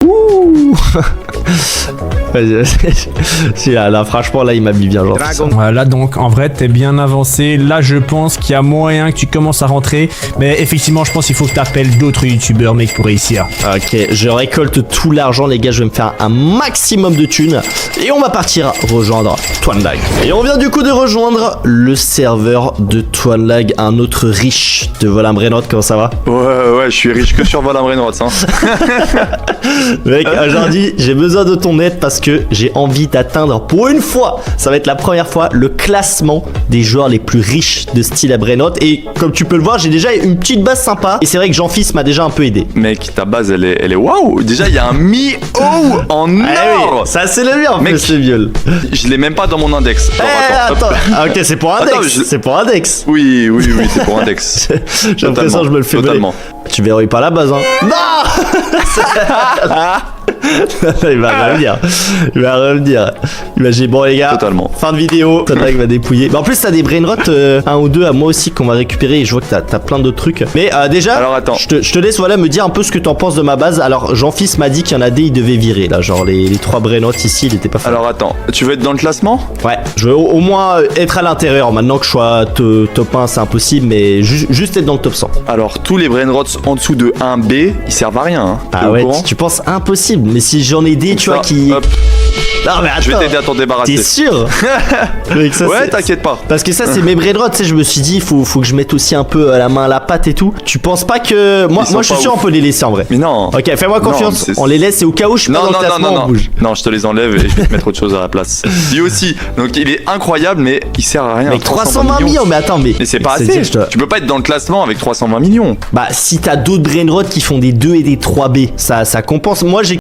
Ouh. Si, là, franchement, là, il m'a mis bien genre. Voilà, donc en vrai, t'es bien avancé. Là, je pense qu'il y a moyen que tu commences à rentrer. Mais effectivement, je pense qu'il faut que t'appelles d'autres youtubeurs, mec, pour réussir. Ok, je récolte tout l'argent, les gars. Je vais me faire un maximum de thunes. Et on va partir rejoindre Twanlag. Et on vient du coup de rejoindre le serveur de Twanlag, un autre riche de Volum Brainrot. Comment ça va? Ouais, je suis riche que sur Volum Brainrot, hein. Mec, aujourd'hui, j'ai besoin de ton aide parce que j'ai envie d'atteindre, pour une fois, ça va être la première fois, le classement des joueurs les plus riches de style à Brainrot. Et comme tu peux le voir, j'ai déjà une petite base sympa. Et c'est vrai que Jean-Fils m'a déjà un peu aidé. Mec, ta base, elle est waouh. Déjà, il y a un Mi-Oh en or. Oui, ça, c'est le mien, en mec, plus, le viol. Je l'ai même pas dans mon index. Alors, attends. Ah, ok, c'est pour index. Attends, C'est pour index. Oui, c'est pour index. J'ai l'impression que je me le fais totalement. Tu verrouilles pas la base, hein. Non. Il va revenir. Imagine, bon les gars, totalement. Fin de vidéo, Twanlag va dépouiller. Mais en plus t'as des brainrot 1 ou 2 à moi aussi qu'on va récupérer. Et je vois que t'as plein d'autres trucs. Mais déjà, alors attends, je te laisse voilà me dire un peu ce que t'en penses de ma base. Alors Jean-Fils m'a dit qu'il y en a des, il devait virer là. Genre les 3 brainrot ici, il était pas fort. Alors attends, tu veux être dans le classement? Ouais, je veux au moins être à l'intérieur. Maintenant que je sois top 1, c'est impossible, mais juste être dans le top 100. Alors tous les brainrots en dessous de 1B, ils servent à rien, hein. Ah ouais, tu penses impossible. Mais si j'en ai des, tu vois, qui... Hop. Non mais attends, je vais t'aider à t'en débarrasser. T'es sûr? Mec, ça, ouais, t'inquiète pas. Parce que ça c'est mes brainrots, tu sais, je me suis dit faut que je mette aussi un peu la main à la pâte et tout. Tu penses pas que... Moi je suis sûr on peut les laisser en vrai. Mais non. Ok, fais-moi confiance, on les laisse et au cas où je suis pas dans le classement, on bouge. Non, je te les enlève et je vais te mettre autre chose à la place. Lui aussi, donc il est incroyable mais il sert à rien. Mec, 320 millions, mais attends, mais c'est pas assez. Tu peux pas être dans le classement avec 320 millions. Bah si t'as d'autres brainrots qui font des 2 et des 3B, ça compense. Moi j'ai